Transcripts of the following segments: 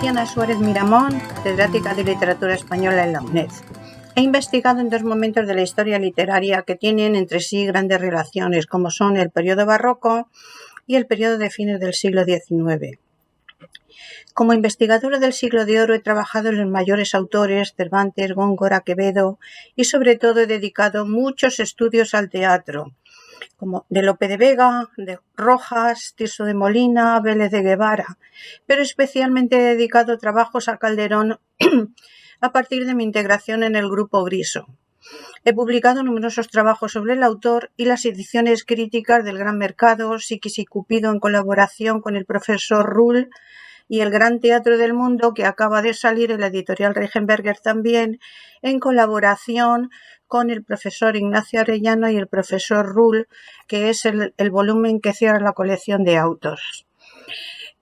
Ana Suárez Miramón, catedrática de Literatura Española en la UNED. He investigado en dos momentos de la historia literaria que tienen entre sí grandes relaciones, como son el periodo barroco y el periodo de fines del siglo XIX. Como investigadora del Siglo de Oro he trabajado en los mayores autores, Cervantes, Góngora, Quevedo, y sobre todo he dedicado muchos estudios al teatro, como de Lope de Vega, de Rojas, Tirso de Molina, Vélez de Guevara, pero especialmente he dedicado trabajos a Calderón a partir de mi integración en el Grupo Griso. He publicado numerosos trabajos sobre el autor y las ediciones críticas del Gran Mercado, Psiquis y Cupido, en colaboración con el profesor Rull, y el Gran Teatro del Mundo, que acaba de salir en la editorial Reichenberger también, en colaboración con el profesor Ignacio Arellano y el profesor Rull, que es el volumen que cierra la colección de autos.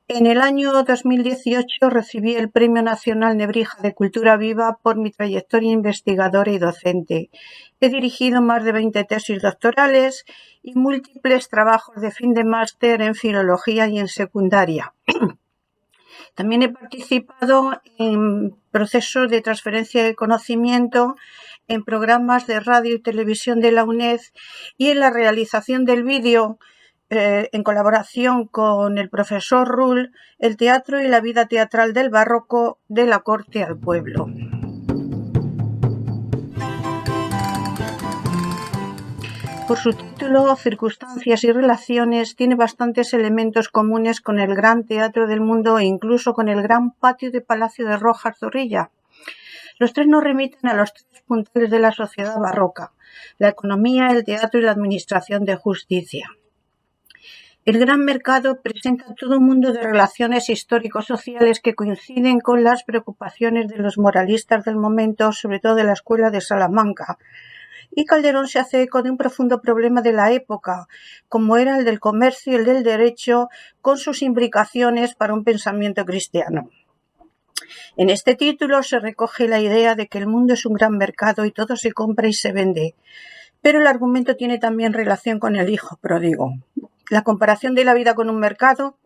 En el año 2018 recibí el Premio Nacional Nebrija de Cultura Viva por mi trayectoria investigadora y docente. He dirigido más de 20 tesis doctorales y múltiples trabajos de fin de máster en filología y en secundaria. También he participado en procesos de transferencia de conocimiento en programas de radio y televisión de la UNED y en la realización del vídeo en colaboración con el profesor Rull, el teatro y la vida teatral del barroco de la corte al pueblo. Por su título, Circunstancias y Relaciones, tiene bastantes elementos comunes con el Gran Teatro del Mundo e incluso con el Gran Patio de Palacio de Rojas Zorrilla. Los tres nos remiten a los tres puntales de la sociedad barroca: la economía, el teatro y la administración de justicia. El Gran Mercado presenta todo un mundo de relaciones histórico-sociales que coinciden con las preocupaciones de los moralistas del momento, sobre todo de la escuela de Salamanca. Y Calderón se hace eco de un profundo problema de la época, como era el del comercio y el del derecho, con sus implicaciones para un pensamiento cristiano. En este título se recoge la idea de que el mundo es un gran mercado y todo se compra y se vende, pero el argumento tiene también relación con el hijo pródigo. La comparación de la vida con un mercado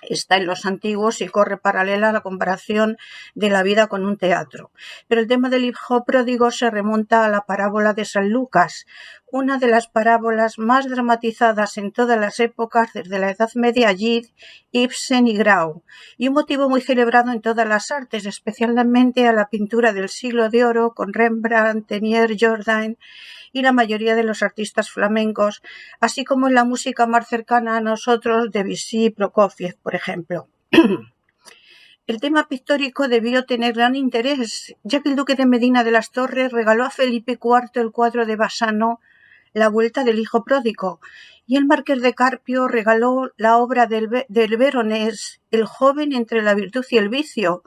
está en los antiguos y corre paralela a la comparación de la vida con un teatro. Pero el tema del hijo pródigo se remonta a la parábola de San Lucas, una de las parábolas más dramatizadas en todas las épocas, desde la Edad Media a Gide, Ibsen y Grau, y un motivo muy celebrado en todas las artes, especialmente a la pintura del Siglo de Oro con Rembrandt, Teniers, Jordaen y la mayoría de los artistas flamencos, así como en la música más cercana a nosotros, Debussy y Prokofiev, por ejemplo. El tema pictórico debió tener gran interés, ya que el duque de Medina de las Torres regaló a Felipe IV el cuadro de Bassano, La Vuelta del Hijo Pródigo, y el marqués de Carpio regaló la obra del Veronés, El joven entre la virtud y el vicio,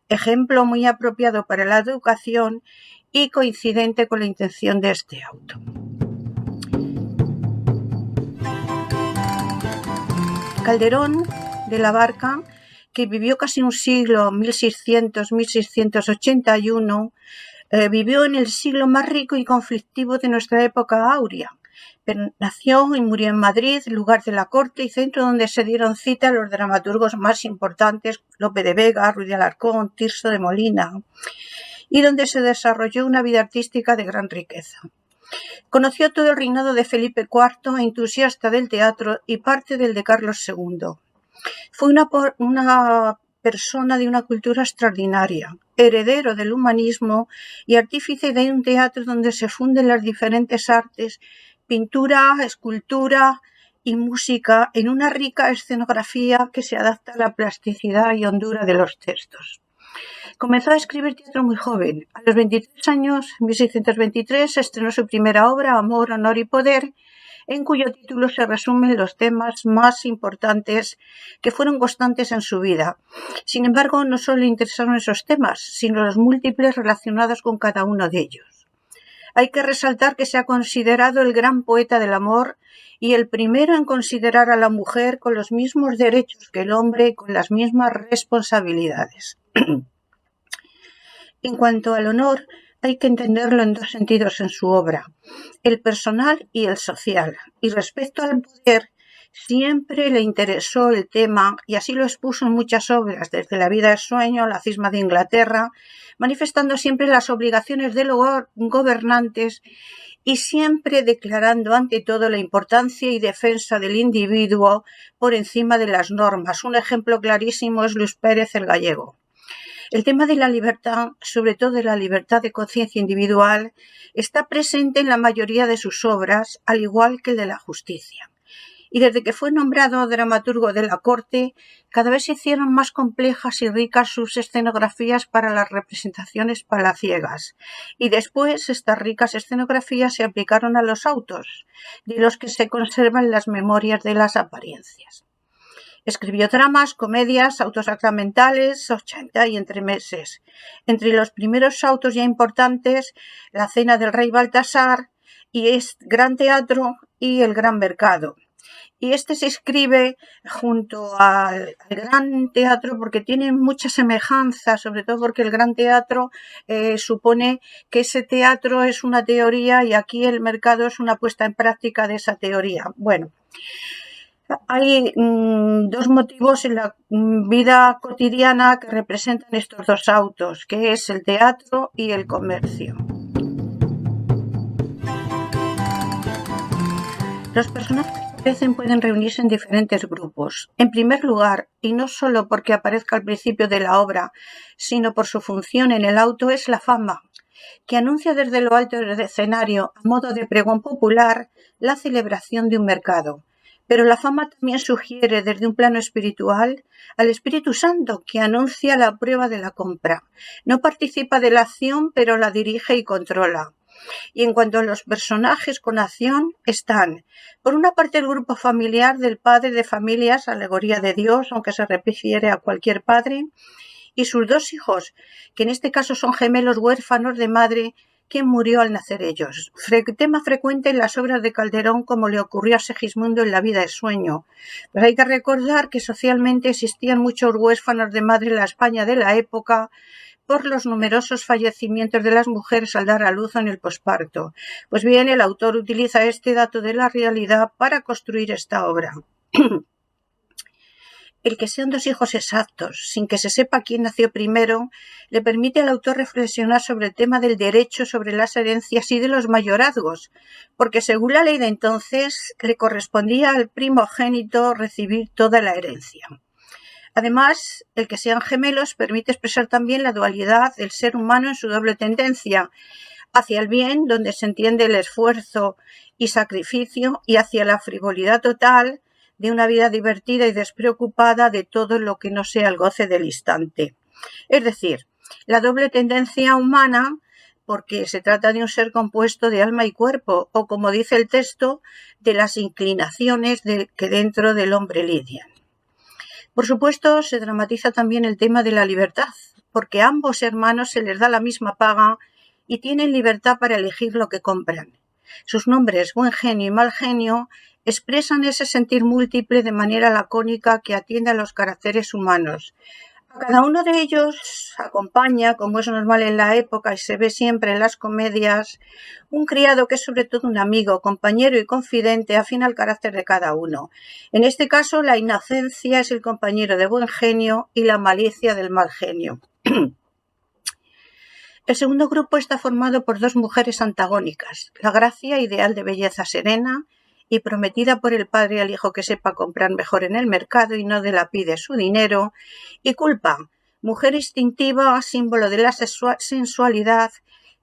ejemplo muy apropiado para la educación y coincidente con la intención de este auto. Calderón de la Barca, que vivió casi un siglo, 1600-1681, vivió en el siglo más rico y conflictivo de nuestra época áurea. Pero nació y murió en Madrid, lugar de la corte y centro donde se dieron cita los dramaturgos más importantes, Lope de Vega, Ruiz de Alarcón, Tirso de Molina, y donde se desarrolló una vida artística de gran riqueza. Conoció todo el reinado de Felipe IV, entusiasta del teatro y parte del de Carlos II. Fue una persona de una cultura extraordinaria, heredero del humanismo y artífice de un teatro donde se funden las diferentes artes, pintura, escultura y música, en una rica escenografía que se adapta a la plasticidad y hondura de los textos. Comenzó a escribir teatro muy joven. A los 23 años, en 1623, estrenó su primera obra, Amor, Honor y Poder, en cuyo título se resumen los temas más importantes que fueron constantes en su vida. Sin embargo, no solo le interesaron esos temas, sino los múltiples relacionados con cada uno de ellos. Hay que resaltar que se ha considerado el gran poeta del amor y el primero en considerar a la mujer con los mismos derechos que el hombre y con las mismas responsabilidades. En cuanto al honor, hay que entenderlo en dos sentidos en su obra, el personal y el social. Y respecto al poder, Siempre le interesó el tema y así lo expuso en muchas obras, desde La vida es sueño, La cisma de Inglaterra, manifestando siempre las obligaciones de los gobernantes y siempre declarando ante todo la importancia y defensa del individuo por encima de las normas. Un ejemplo clarísimo es Luis Pérez el Gallego. El tema de la libertad, sobre todo de la libertad de conciencia individual, está presente en la mayoría de sus obras, al igual que el de la justicia. Y desde que fue nombrado dramaturgo de la corte, cada vez se hicieron más complejas y ricas sus escenografías para las representaciones palaciegas. Y después estas ricas escenografías se aplicaron a los autos, de los que se conservan las memorias de las apariencias. Escribió dramas, comedias, autos sacramentales, 80 y entremeses. Entre los primeros autos ya importantes, La cena del rey Baltasar y Gran Teatro y El Gran Mercado. Y este se escribe junto al Gran Teatro porque tiene mucha semejanza, sobre todo porque el Gran Teatro supone que ese teatro es una teoría y aquí el mercado es una puesta en práctica de esa teoría. Bueno, hay dos motivos en la vida cotidiana que representan estos dos autos, que es el teatro y el comercio. Los personajes pueden reunirse en diferentes grupos. En primer lugar, y no solo porque aparezca al principio de la obra, sino por su función en el auto, es la fama, que anuncia desde lo alto del escenario, a modo de pregón popular, la celebración de un mercado. Pero la fama también sugiere desde un plano espiritual al Espíritu Santo, que anuncia la prueba de la compra. No participa de la acción, pero la dirige y controla. Y en cuanto a los personajes con acción, están, por una parte, el grupo familiar del padre de familias, alegoría de Dios, aunque se refiere a cualquier padre, y sus dos hijos, que en este caso son gemelos huérfanos de madre, quien murió al nacer ellos. Tema frecuente en las obras de Calderón, como le ocurrió a Segismundo en La vida es sueño. Pues hay que recordar que socialmente existían muchos huérfanos de madre en la España de la época, por los numerosos fallecimientos de las mujeres al dar a luz en el posparto. Pues bien, el autor utiliza este dato de la realidad para construir esta obra. El que sean dos hijos exactos, sin que se sepa quién nació primero, le permite al autor reflexionar sobre el tema del derecho sobre las herencias y de los mayorazgos, porque según la ley de entonces le correspondía al primogénito recibir toda la herencia. Además, el que sean gemelos permite expresar también la dualidad del ser humano en su doble tendencia, hacia el bien, donde se entiende el esfuerzo y sacrificio, y hacia la frivolidad total de una vida divertida y despreocupada de todo lo que no sea el goce del instante. Es decir, la doble tendencia humana, porque se trata de un ser compuesto de alma y cuerpo, o como dice el texto, de las inclinaciones que dentro del hombre lidian. Por supuesto, se dramatiza también el tema de la libertad, porque a ambos hermanos se les da la misma paga y tienen libertad para elegir lo que compran. Sus nombres, buen genio y mal genio, expresan ese sentir múltiple de manera lacónica que atiende a los caracteres humanos. A cada uno de ellos acompaña, como es normal en la época y se ve siempre en las comedias, un criado que es sobre todo un amigo, compañero y confidente afín al carácter de cada uno. En este caso, la inocencia es el compañero de buen genio y la malicia del mal genio. El segundo grupo está formado por dos mujeres antagónicas, la Gracia, ideal de belleza serena y prometida por el padre al hijo que sepa comprar mejor en el mercado y no dilapide su dinero, y Culpa, mujer instintiva, símbolo de la sensualidad,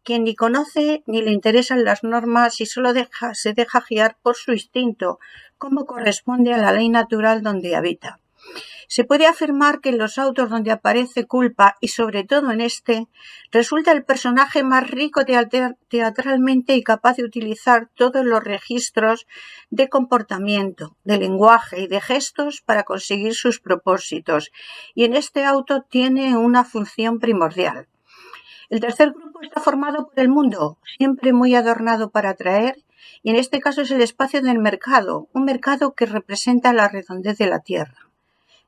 quien ni conoce ni le interesan las normas y solo se deja guiar por su instinto, como corresponde a la ley natural donde habita. Se puede afirmar que en los autos donde aparece Culpa, y sobre todo en este, resulta el personaje más rico teatralmente y capaz de utilizar todos los registros de comportamiento, de lenguaje y de gestos para conseguir sus propósitos, y en este auto tiene una función primordial. El tercer grupo está formado por el mundo, siempre muy adornado para atraer, y en este caso es el espacio del mercado, un mercado que representa la redondez de la tierra.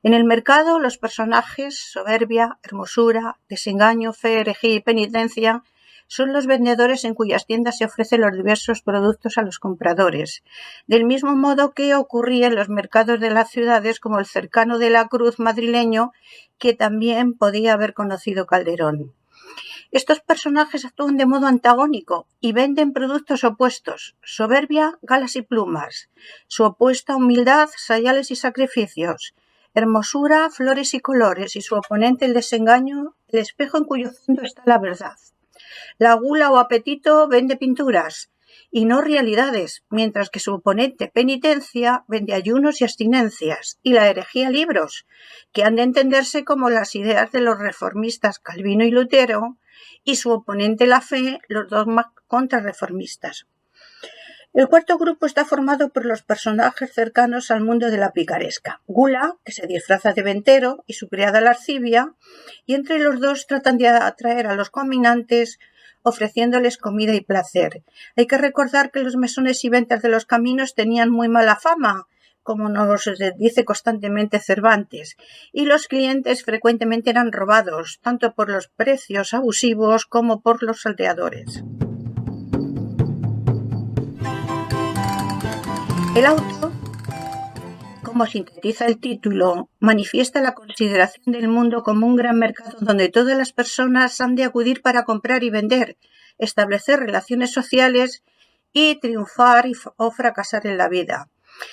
En el mercado, los personajes, soberbia, hermosura, desengaño, fe, herejía y penitencia, son los vendedores en cuyas tiendas se ofrecen los diversos productos a los compradores, del mismo modo que ocurría en los mercados de las ciudades como el cercano de la Cruz madrileño, que también podía haber conocido Calderón. Estos personajes actúan de modo antagónico y venden productos opuestos: soberbia, galas y plumas; su opuesta, humildad, sayales y sacrificios; hermosura, flores y colores; y su oponente, el desengaño, el espejo en cuyo fondo está la verdad. La gula o apetito vende pinturas y no realidades, mientras que su oponente, penitencia, vende ayunos y abstinencias; y la herejía, libros, que han de entenderse como las ideas de los reformistas Calvino y Lutero, y su oponente, la fe, los dogmas contrarreformistas. El cuarto grupo está formado por los personajes cercanos al mundo de la picaresca: Gula, que se disfraza de ventero, y su criada Lascivia, y entre los dos tratan de atraer a los caminantes ofreciéndoles comida y placer. Hay que recordar que los mesones y ventas de los caminos tenían muy mala fama, como nos dice constantemente Cervantes, y los clientes frecuentemente eran robados, tanto por los precios abusivos como por los salteadores. El auto, como sintetiza el título, manifiesta la consideración del mundo como un gran mercado donde todas las personas han de acudir para comprar y vender, establecer relaciones sociales y triunfar o fracasar en la vida.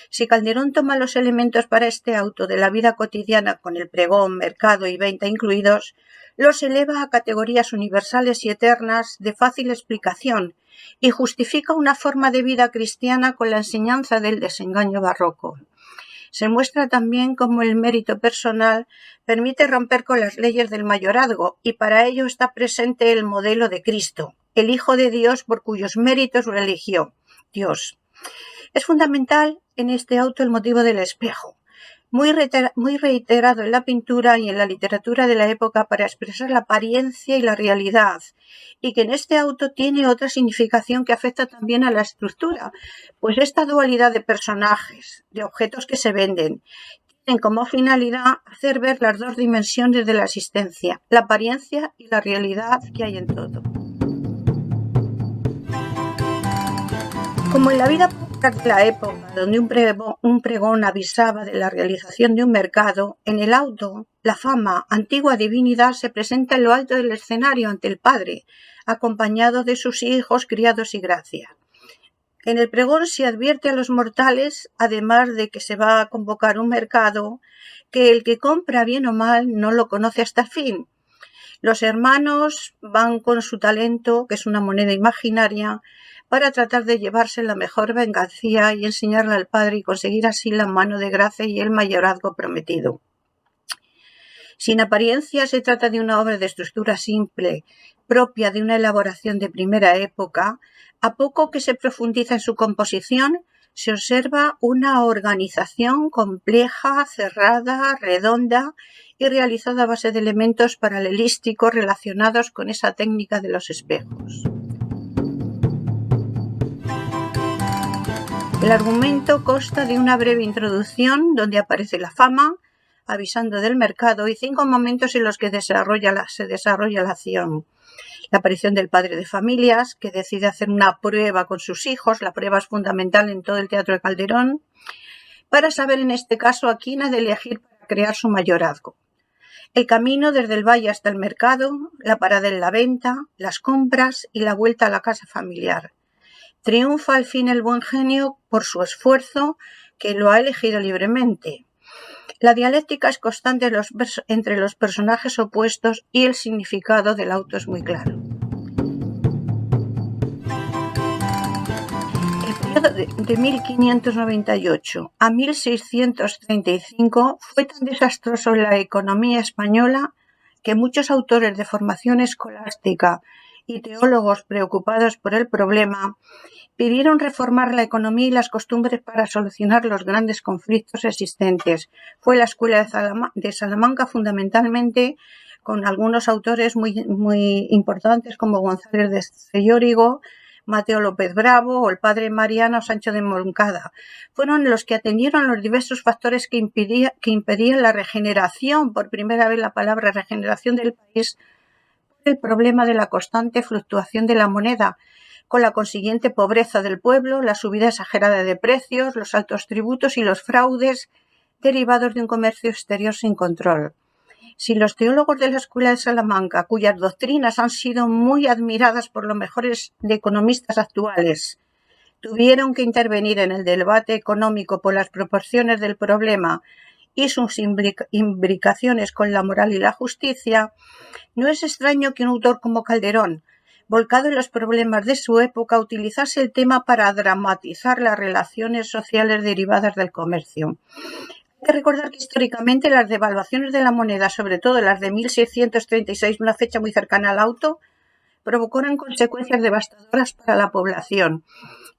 Si Calderón toma los elementos para este auto de la vida cotidiana, con el pregón, mercado y venta incluidos, los eleva a categorías universales y eternas de fácil explicación y justifica una forma de vida cristiana con la enseñanza del desengaño barroco. Se muestra también cómo el mérito personal permite romper con las leyes del mayorazgo, y para ello está presente el modelo de Cristo, el Hijo de Dios por cuyos méritos lo eligió Dios. Es fundamental en este auto el motivo del espejo, muy reiterado en la pintura y en la literatura de la época para expresar la apariencia y la realidad, y que en este auto tiene otra significación que afecta también a la estructura, pues esta dualidad de personajes, de objetos que se venden, tienen como finalidad hacer ver las dos dimensiones de la existencia, la apariencia y la realidad que hay en todo. Como en la vida popular de la época, donde un pregón avisaba de la realización de un mercado, en el auto, la fama, antigua divinidad, se presenta en lo alto del escenario ante el Padre, acompañado de sus hijos, criados y gracia. En el pregón se advierte a los mortales, además de que se va a convocar un mercado, que el que compra bien o mal no lo conoce hasta el fin. Los hermanos van con su talento, que es una moneda imaginaria, para tratar de llevarse la mejor vengancía y enseñarle al Padre y conseguir así la mano de gracia y el mayorazgo prometido. Sin apariencia, se trata de una obra de estructura simple, propia de una elaboración de primera época. A poco que se profundiza en su composición, se observa una organización compleja, cerrada, redonda y realizada a base de elementos paralelísticos relacionados con esa técnica de los espejos. El argumento consta de una breve introducción donde aparece la fama, avisando del mercado, y 5 momentos en los que se desarrolla la acción. La aparición del padre de familias, que decide hacer una prueba con sus hijos. La prueba es fundamental en todo el teatro de Calderón, para saber en este caso a quién ha de elegir para crear su mayorazgo. El camino desde el valle hasta el mercado, la parada en la venta, las compras y la vuelta a la casa familiar. Triunfa al fin el buen genio por su esfuerzo, que lo ha elegido libremente. La dialéctica es constante entre los personajes opuestos y el significado del auto es muy claro. El periodo de 1598 a 1635 fue tan desastroso en la economía española que muchos autores de formación escolástica y teólogos preocupados por el problema pidieron reformar la economía y las costumbres para solucionar los grandes conflictos existentes. Fue la escuela de Salamanca fundamentalmente, con algunos autores muy importantes como González de Cellórigo, Mateo López Bravo o el padre Mariano Sancho de Moncada. Fueron los que atendieron los diversos factores que impedían la regeneración, por primera vez la palabra regeneración del país, el problema de la constante fluctuación de la moneda, con la consiguiente pobreza del pueblo, la subida exagerada de precios, los altos tributos y los fraudes derivados de un comercio exterior sin control. Si los teólogos de la Escuela de Salamanca, cuyas doctrinas han sido muy admiradas por los mejores economistas actuales, tuvieron que intervenir en el debate económico por las proporciones del problema y sus imbricaciones con la moral y la justicia, no es extraño que un autor como Calderón, volcado en los problemas de su época, utilizase el tema para dramatizar las relaciones sociales derivadas del comercio. Hay que recordar que históricamente las devaluaciones de la moneda, sobre todo las de 1636, una fecha muy cercana al auto, provocaron consecuencias devastadoras para la población.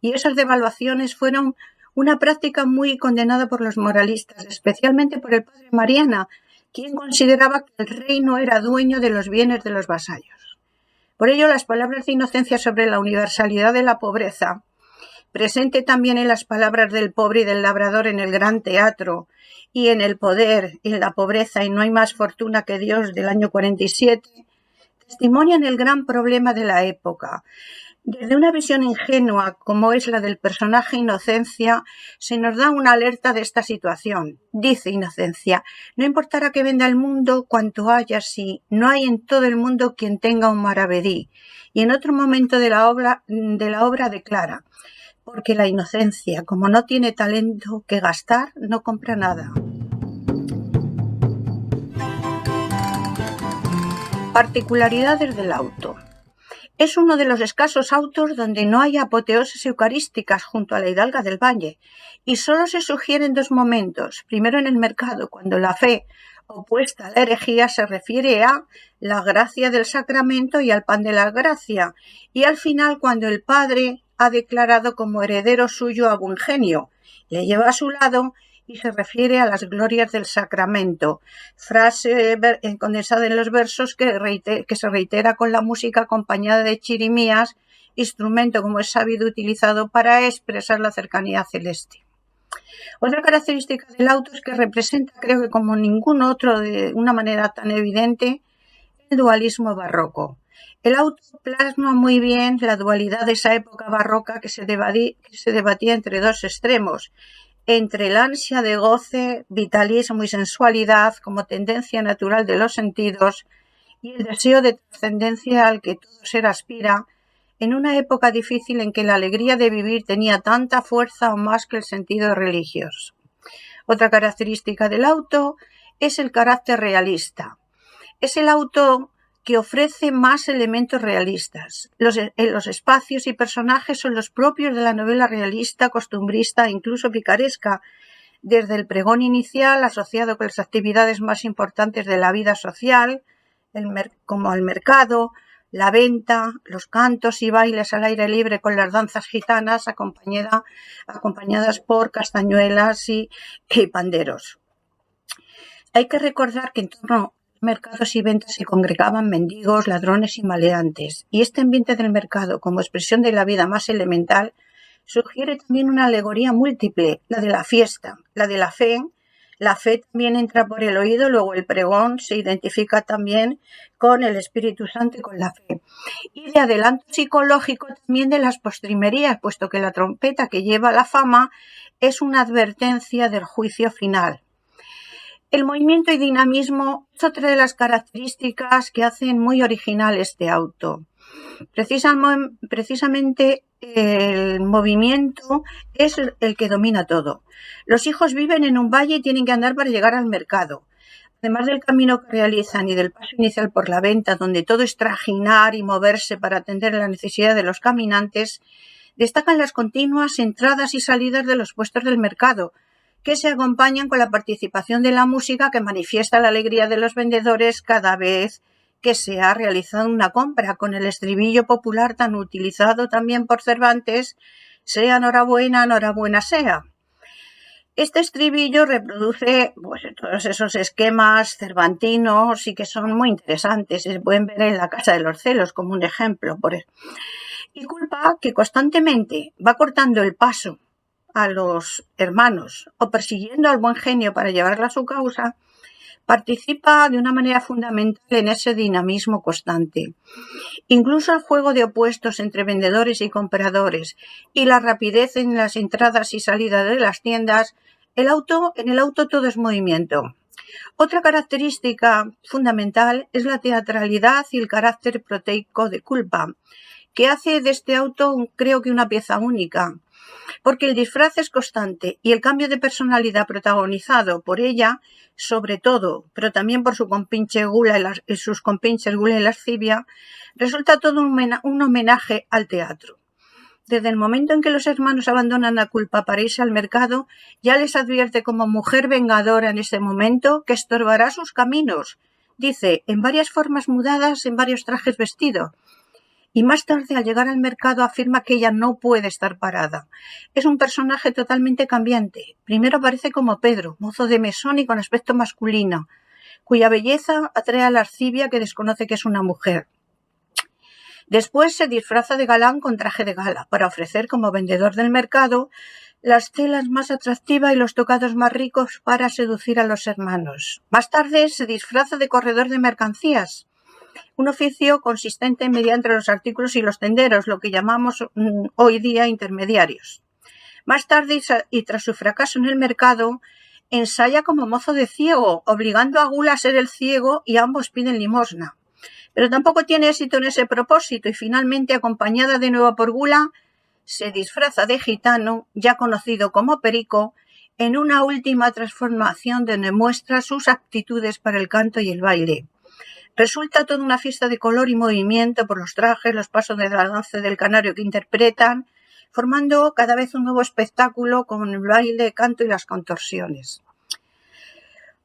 Y esas devaluaciones fueron una práctica muy condenada por los moralistas, especialmente por el padre Mariana, quien consideraba que el rey no era dueño de los bienes de los vasallos. Por ello, las palabras de Inocencia sobre la universalidad de la pobreza, presente también en las palabras del pobre y del labrador en el Gran Teatro, y en El poder, en la pobreza y no hay más fortuna que Dios del año 47, testimonian el gran problema de la época. Desde una visión ingenua como es la del personaje Inocencia, se nos da una alerta de esta situación. Dice Inocencia: no importará que venda el mundo cuanto haya si no hay en todo el mundo quien tenga un maravedí. Y en otro momento de la obra declara: porque la inocencia, como no tiene talento que gastar, no compra nada. Particularidades del auto. Es uno de los escasos autos donde no hay apoteosis eucarísticas junto a la Hidalga del Valle, y solo se sugieren dos momentos. Primero, en el mercado, cuando la fe opuesta a la herejía se refiere a la gracia del sacramento y al pan de la gracia, y al final, cuando el Padre ha declarado como heredero suyo a Buingenio, le lleva a su lado y se refiere a las glorias del sacramento, frase condensada en los versos que se reitera con la música acompañada de chirimías, instrumento, como es sabido, utilizado para expresar la cercanía celeste. Otra característica del auto es que representa, creo que como ningún otro, de una manera tan evidente, el dualismo barroco. El auto plasma muy bien la dualidad de esa época barroca que se debatía entre dos extremos, entre el ansia de goce, vitalismo y sensualidad como tendencia natural de los sentidos y el deseo de trascendencia al que todo ser aspira, en una época difícil en que la alegría de vivir tenía tanta fuerza o más que el sentido religioso. Otra característica del auto es el carácter realista. Es el auto que ofrece más elementos realistas. Los espacios y personajes son los propios de la novela realista, costumbrista e incluso picaresca, desde el pregón inicial asociado con las actividades más importantes de la vida social, como el mercado, la venta, los cantos y bailes al aire libre con las danzas gitanas acompañadas por castañuelas y panderos. Hay que recordar que en torno mercados y ventas se congregaban mendigos, ladrones y maleantes, y este ambiente del mercado, como expresión de la vida más elemental, sugiere también una alegoría múltiple, la de la fiesta, la de la fe. La fe también entra por el oído, luego el pregón se identifica también con el Espíritu Santo y con la fe. Y de adelanto psicológico también de las postrimerías, puesto que la trompeta que lleva la fama es una advertencia del juicio final. El movimiento y dinamismo es otra de las características que hacen muy original este auto. Precisamente el movimiento es el que domina todo. Los hijos viven en un valle y tienen que andar para llegar al mercado. Además del camino que realizan y del paso inicial por la venta, donde todo es trajinar y moverse para atender la necesidad de los caminantes, destacan las continuas entradas y salidas de los puestos del mercado, que se acompañan con la participación de la música que manifiesta la alegría de los vendedores cada vez que se ha realizado una compra, con el estribillo popular tan utilizado también por Cervantes: sea enhorabuena, enhorabuena sea. Este estribillo reproduce todos esos esquemas cervantinos y que son muy interesantes. Se pueden ver en La Casa de los Celos como un ejemplo. Y culpa que constantemente va cortando el paso a los hermanos o persiguiendo al Buingenio para llevarla a su casa, participa de una manera fundamental en ese dinamismo constante. Incluso el juego de opuestos entre vendedores y compradores y la rapidez en las entradas y salidas de las tiendas, en el auto todo es movimiento. Otra característica fundamental es la teatralidad y el carácter proteico de culpa, que hace de este auto, creo que, una pieza única, porque el disfraz es constante y el cambio de personalidad protagonizado por ella, sobre todo, pero también por su compinche gula y sus compinches gula y lascivia, resulta todo un homenaje al teatro. Desde el momento en que los hermanos abandonan la culpa para irse al mercado, ya les advierte como mujer vengadora en ese momento que estorbará sus caminos. Dice, en varias formas mudadas, en varios trajes vestido. Y más tarde, al llegar al mercado, afirma que ella no puede estar parada. Es un personaje totalmente cambiante. Primero aparece como Pedro, mozo de mesón y con aspecto masculino, cuya belleza atrae a la lascivia que desconoce que es una mujer. Después se disfraza de galán con traje de gala para ofrecer como vendedor del mercado las telas más atractivas y los tocados más ricos para seducir a los hermanos. Más tarde se disfraza de corredor de mercancías, un oficio consistente mediante los artículos y los tenderos, lo que llamamos hoy día intermediarios. Más tarde, y tras su fracaso en el mercado, ensaya como mozo de ciego, obligando a Gula a ser el ciego y ambos piden limosna. Pero tampoco tiene éxito en ese propósito y finalmente, acompañada de nuevo por Gula, se disfraza de gitano, ya conocido como Perico, en una última transformación donde muestra sus aptitudes para el canto y el baile. Resulta toda una fiesta de color y movimiento por los trajes, los pasos de la danza del canario que interpretan, formando cada vez un nuevo espectáculo con el baile, canto y las contorsiones.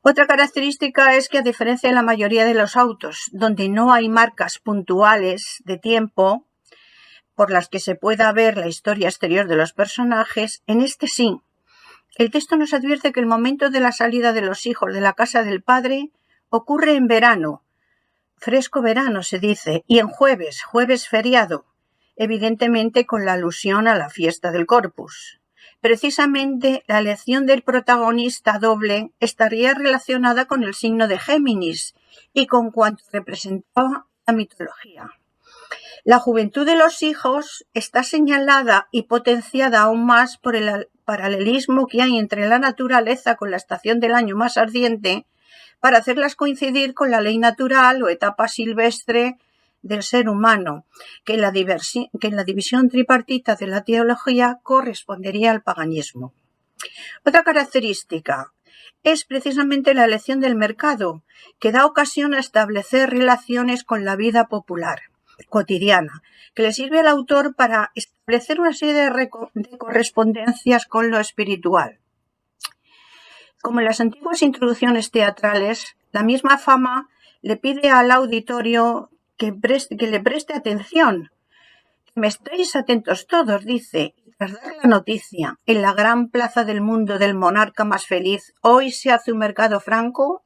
Otra característica es que, a diferencia de la mayoría de los autos, donde no hay marcas puntuales de tiempo por las que se pueda ver la historia exterior de los personajes, en este sí. El texto nos advierte que el momento de la salida de los hijos de la casa del padre ocurre en verano, fresco verano se dice, y en jueves feriado, evidentemente con la alusión a la fiesta del Corpus. Precisamente la elección del protagonista doble estaría relacionada con el signo de Géminis y con cuanto representaba la mitología. La juventud de los hijos está señalada y potenciada aún más por el paralelismo que hay entre la naturaleza con la estación del año más ardiente para hacerlas coincidir con la ley natural o etapa silvestre del ser humano, que en la división tripartita de la teología correspondería al paganismo. Otra característica es precisamente la elección del mercado, que da ocasión a establecer relaciones con la vida popular cotidiana, que le sirve al autor para establecer una serie de correspondencias con lo espiritual. Como en las antiguas introducciones teatrales, la misma fama le pide al auditorio que le preste atención. Me estáis atentos todos, dice, y tras dar la noticia, en la gran plaza del mundo del monarca más feliz, hoy se hace un mercado franco,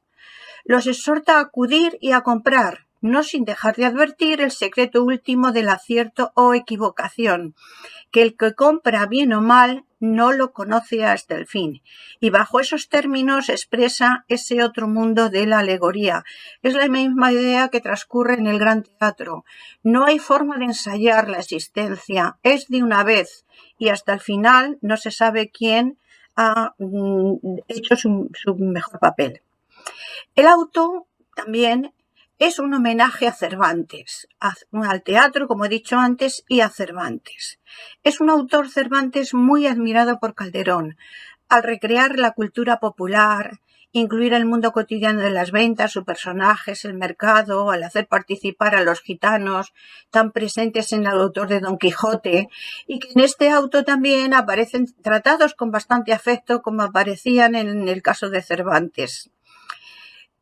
los exhorta a acudir y a comprar, no sin dejar de advertir el secreto último del acierto o equivocación, que el que compra bien o mal no lo conoce hasta el fin, y bajo esos términos expresa ese otro mundo de la alegoría. Es la misma idea que transcurre en el Gran Teatro. No hay forma de ensayar la existencia, es de una vez, y hasta el final no se sabe quién ha hecho su mejor papel. El auto también es un homenaje a Cervantes, al teatro, como he dicho antes, y a Cervantes. Es un autor Cervantes muy admirado por Calderón, al recrear la cultura popular, incluir el mundo cotidiano de las ventas, sus personajes, el mercado, al hacer participar a los gitanos tan presentes en el autor de Don Quijote, y que en este auto también aparecen tratados con bastante afecto, como aparecían en el caso de Cervantes.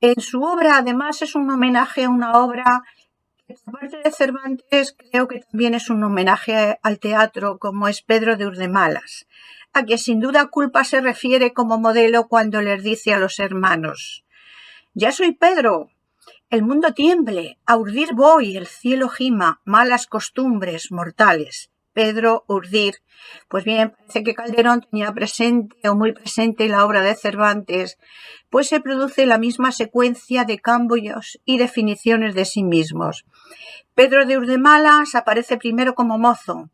En su obra, además, es un homenaje a una obra que, aparte de Cervantes, creo que también es un homenaje al teatro, como es Pedro de Urdemalas, a quien sin duda Culpa se refiere como modelo cuando les dice a los hermanos: «Ya soy Pedro, el mundo tiemble, a urdir voy, el cielo gima, malas costumbres mortales». Pedro Urdir. Pues bien, parece que Calderón tenía presente o muy presente la obra de Cervantes, pues se produce la misma secuencia de cambios y definiciones de sí mismos. Pedro de Urdemalas aparece primero como mozo,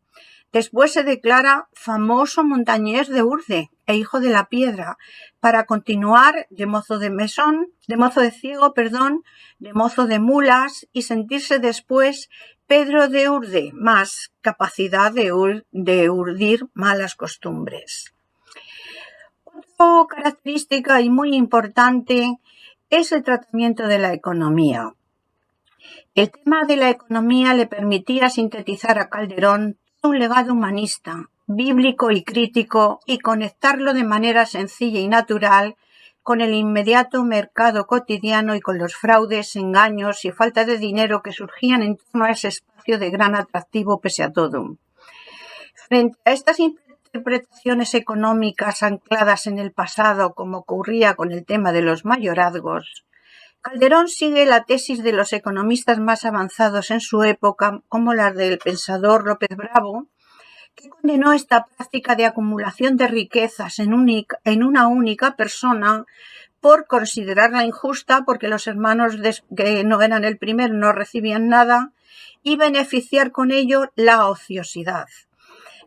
después se declara famoso montañés de Urde e hijo de la piedra, para continuar de mozo de mesón, de mozo de ciego, de mozo de mulas y sentirse después Pedro de Urde, más capacidad de urdir malas costumbres. Otra característica y muy importante es el tratamiento de la economía. El tema de la economía le permitía sintetizar a Calderón un legado humanista, bíblico y crítico, y conectarlo de manera sencilla y natural con el inmediato mercado cotidiano y con los fraudes, engaños y falta de dinero que surgían en torno a ese espacio de gran atractivo pese a todo. Frente a estas interpretaciones económicas ancladas en el pasado, como ocurría con el tema de los mayorazgos, Calderón sigue la tesis de los economistas más avanzados en su época, como la del pensador López Bravo, que condenó esta práctica de acumulación de riquezas en una única persona por considerarla injusta, porque los hermanos que no eran el primero no recibían nada, y beneficiar con ello la ociosidad.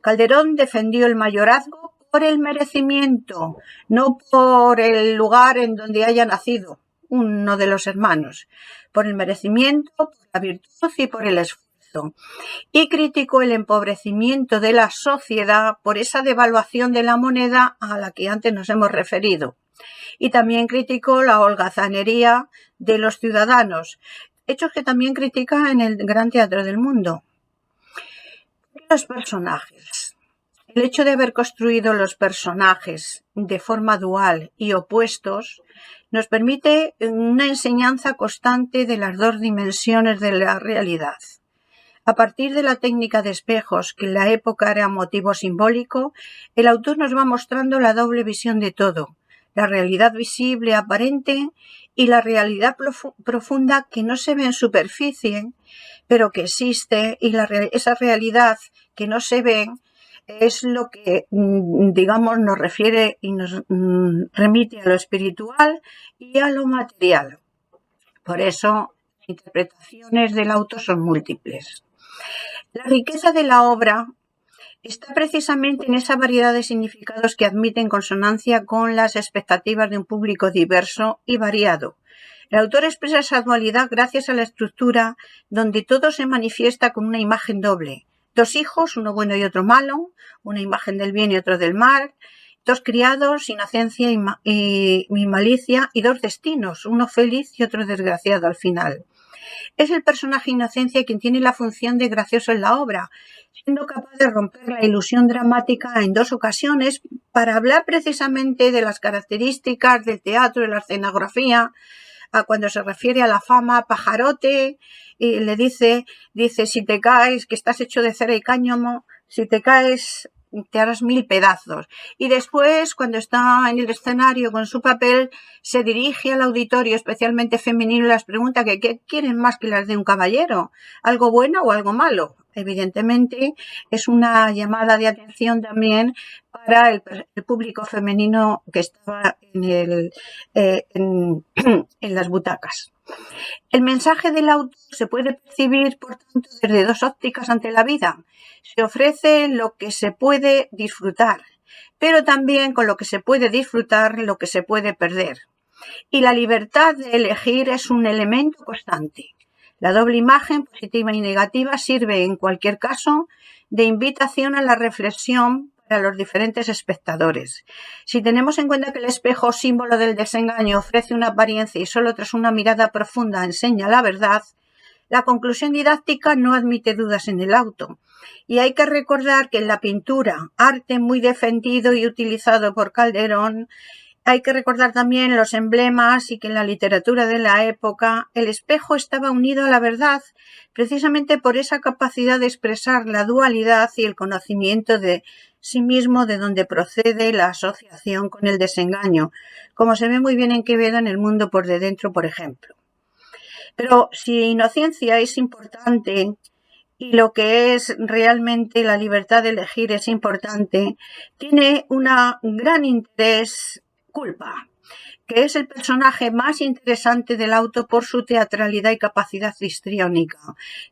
Calderón defendió el mayorazgo por el merecimiento, no por el lugar en donde haya nacido uno de los hermanos, por el merecimiento, por la virtud y por el esfuerzo. Y criticó el empobrecimiento de la sociedad por esa devaluación de la moneda a la que antes nos hemos referido. Y también criticó la holgazanería de los ciudadanos, hechos que también critica en el Gran Teatro del Mundo. Los personajes. El hecho de haber construido los personajes de forma dual y opuestos nos permite una enseñanza constante de las dos dimensiones de la realidad. A partir de la técnica de espejos, que en la época era motivo simbólico, el autor nos va mostrando la doble visión de todo, la realidad visible, aparente, y la realidad profunda que no se ve en superficie, pero que existe, y esa realidad que no se ve es lo que, digamos, nos refiere y nos remite a lo espiritual y a lo material. Por eso, las interpretaciones del autor son múltiples. La riqueza de la obra está precisamente en esa variedad de significados que admiten consonancia con las expectativas de un público diverso y variado. El autor expresa esa dualidad gracias a la estructura donde todo se manifiesta con una imagen doble. Dos hijos, uno bueno y otro malo, una imagen del bien y otro del mal, dos criados, inocencia y malicia, y dos destinos, uno feliz y otro desgraciado al final. Es el personaje Inocencia quien tiene la función de gracioso en la obra, siendo capaz de romper la ilusión dramática en dos ocasiones para hablar precisamente de las características del teatro, de la escenografía, cuando se refiere a la fama, pajarote, y le dice, si te caes, que estás hecho de cera y cáñamo, si te caes te harás 1000 pedazos. Y después, cuando está en el escenario con su papel, se dirige al auditorio, especialmente femenino, y les pregunta que qué quieren más que las de un caballero, algo bueno o algo malo. Evidentemente, es una llamada de atención también para el público femenino que estaba en las butacas. El mensaje del autor se puede percibir, por tanto, desde dos ópticas ante la vida. Se ofrece lo que se puede disfrutar, pero también con lo que se puede disfrutar lo que se puede perder. Y la libertad de elegir es un elemento constante. La doble imagen, positiva y negativa, sirve en cualquier caso de invitación a la reflexión para los diferentes espectadores. Si tenemos en cuenta que el espejo, símbolo del desengaño, ofrece una apariencia y solo tras una mirada profunda enseña la verdad, la conclusión didáctica no admite dudas en el auto. Y hay que recordar que en la pintura, arte muy defendido y utilizado por Calderón, hay que recordar también los emblemas y que en la literatura de la época el espejo estaba unido a la verdad precisamente por esa capacidad de expresar la dualidad y el conocimiento de sí mismo, de donde procede la asociación con el desengaño, como se ve muy bien en Quevedo en El mundo por de dentro, por ejemplo. Pero si Inocencia es importante y lo que es realmente la libertad de elegir es importante, tiene un gran interés Culpa, que es el personaje más interesante del auto por su teatralidad y capacidad histriónica,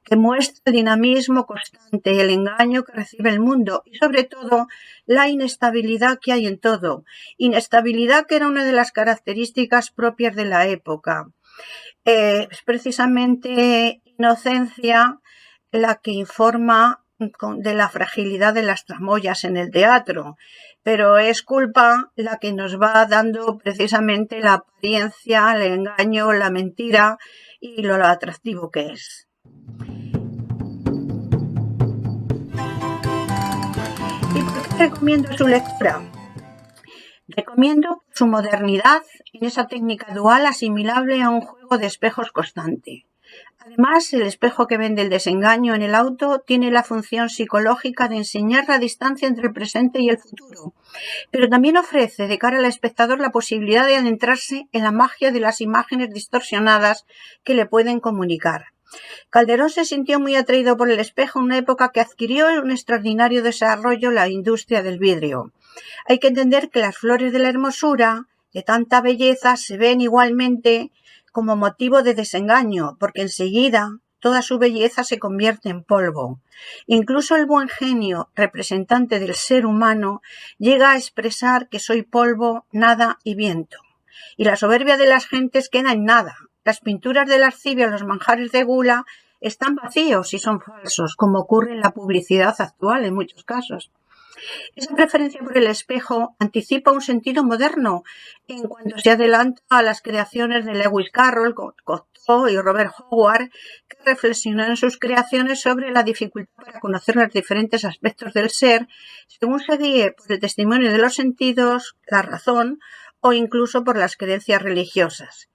que muestra el dinamismo constante y el engaño que recibe el mundo y sobre todo la inestabilidad que hay en todo, inestabilidad que era una de las características propias de la época. Es precisamente Inocencia la que informa de la fragilidad de las tramoyas en el teatro, pero es Culpa la que nos va dando precisamente la apariencia, el engaño, la mentira y lo atractivo que es. ¿Y por qué recomiendo su lectura? Recomiendo su modernidad en esa técnica dual asimilable a un juego de espejos constante. Además, el espejo que vende el desengaño en el auto tiene la función psicológica de enseñar la distancia entre el presente y el futuro, pero también ofrece de cara al espectador la posibilidad de adentrarse en la magia de las imágenes distorsionadas que le pueden comunicar. Calderón se sintió muy atraído por el espejo en una época que adquirió un extraordinario desarrollo la industria del vidrio. Hay que entender que las flores de la hermosura, de tanta belleza, se ven igualmente como motivo de desengaño, porque enseguida toda su belleza se convierte en polvo. Incluso el buen genio, representante del ser humano, llega a expresar que soy polvo, nada y viento. Y la soberbia de las gentes queda en nada. Las pinturas de lascivia, los manjares de gula, están vacíos y son falsos, como ocurre en la publicidad actual en muchos casos. Esa preferencia por el espejo anticipa un sentido moderno en cuanto se adelanta a las creaciones de Lewis Carroll, Cocteau y Robert Howard, que reflexionan en sus creaciones sobre la dificultad para conocer los diferentes aspectos del ser, según se guíe por el testimonio de los sentidos, la razón o incluso por las creencias religiosas.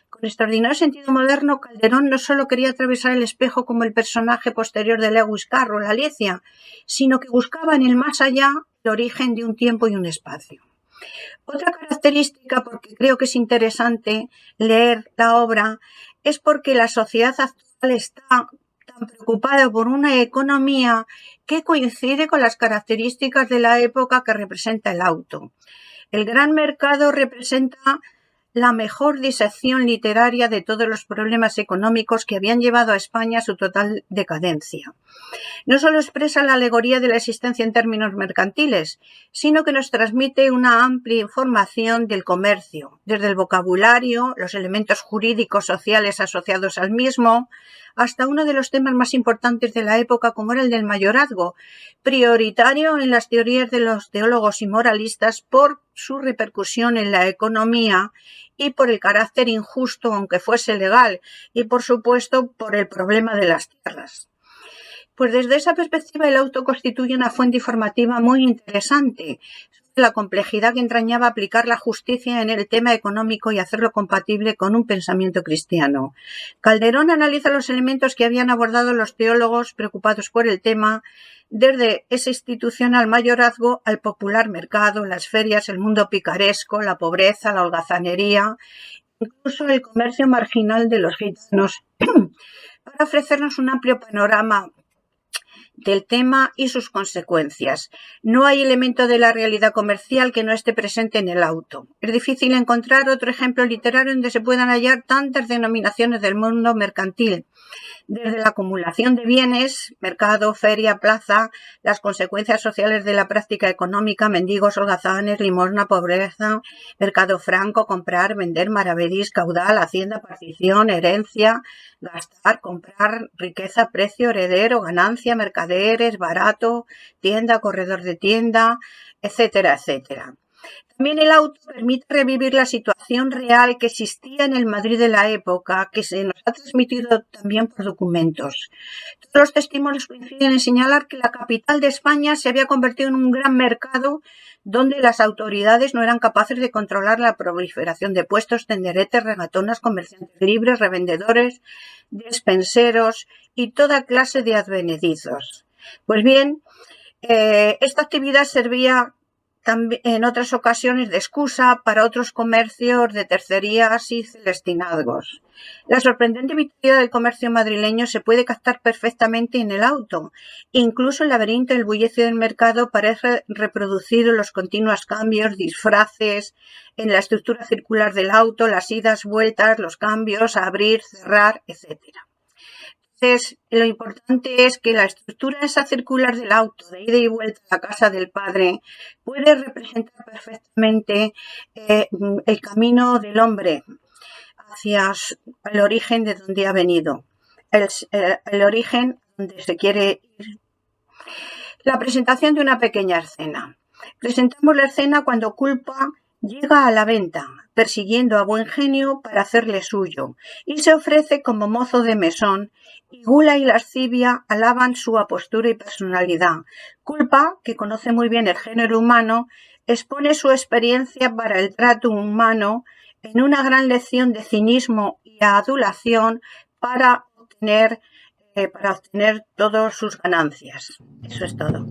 Con extraordinario sentido moderno, Calderón no solo quería atravesar el espejo como el personaje posterior de Lewis Carroll, Alicia, sino que buscaba en el más allá el origen de un tiempo y un espacio. Otra característica, porque creo que es interesante leer la obra, es porque la sociedad actual está tan preocupada por una economía que coincide con las características de la época que representa el auto. El gran mercado representa la mejor disección literaria de todos los problemas económicos que habían llevado a España a su total decadencia. No solo expresa la alegoría de la existencia en términos mercantiles, sino que nos transmite una amplia información del comercio, desde el vocabulario, los elementos jurídicos sociales asociados al mismo, hasta uno de los temas más importantes de la época, como era el del mayorazgo, prioritario en las teorías de los teólogos y moralistas por su repercusión en la economía y por el carácter injusto, aunque fuese legal, y por supuesto por el problema de las tierras. Pues desde esa perspectiva el auto constituye una fuente informativa muy interesante sobre la complejidad que entrañaba aplicar la justicia en el tema económico y hacerlo compatible con un pensamiento cristiano. Calderón analiza los elementos que habían abordado los teólogos preocupados por el tema, desde ese institucional mayorazgo al popular mercado, las ferias, el mundo picaresco, la pobreza, la holgazanería, incluso el comercio marginal de los gitanos, para ofrecernos un amplio panorama del tema y sus consecuencias. No hay elemento de la realidad comercial que no esté presente en el auto. Es difícil encontrar otro ejemplo literario donde se puedan hallar tantas denominaciones del mundo mercantil, desde la acumulación de bienes, mercado, feria, plaza, las consecuencias sociales de la práctica económica, mendigos, holgazanes, limosna, pobreza, mercado franco, comprar, vender, maravedís, caudal, hacienda, partición, herencia, gastar, comprar, riqueza, precio, heredero, ganancia, mercaderes, barato, tienda, corredor de tienda, etcétera, etcétera. También el auto permite revivir la situación real que existía en el Madrid de la época, que se nos ha transmitido también por documentos. Todos los testimonios coinciden en señalar que la capital de España se había convertido en un gran mercado donde las autoridades no eran capaces de controlar la proliferación de puestos, tenderetes, regatonas, comerciantes libres, revendedores, despenseros y toda clase de advenedizos. Pues bien, esta actividad servía en otras ocasiones de excusa para otros comercios de tercerías y celestinazgos. La sorprendente vitalidad del comercio madrileño se puede captar perfectamente en el auto. Incluso el laberinto y el bullicio del mercado parece reproducir los continuos cambios, disfraces en la estructura circular del auto, las idas, vueltas, los cambios, abrir, cerrar, etc. Entonces, lo importante es que la estructura esa circular del auto, de ida y vuelta a la casa del padre, puede representar perfectamente el camino del hombre hacia el origen de donde ha venido, el origen donde se quiere ir. La presentación de una pequeña escena. Presentamos la escena cuando Culpa llega a la venta, persiguiendo a Buen Genio para hacerle suyo, y se ofrece como mozo de mesón, y Gula y Lascivia alaban su apostura y personalidad. Culpa, que conoce muy bien el género humano, expone su experiencia para el trato humano en una gran lección de cinismo y adulación para obtener todas sus ganancias. Eso es todo.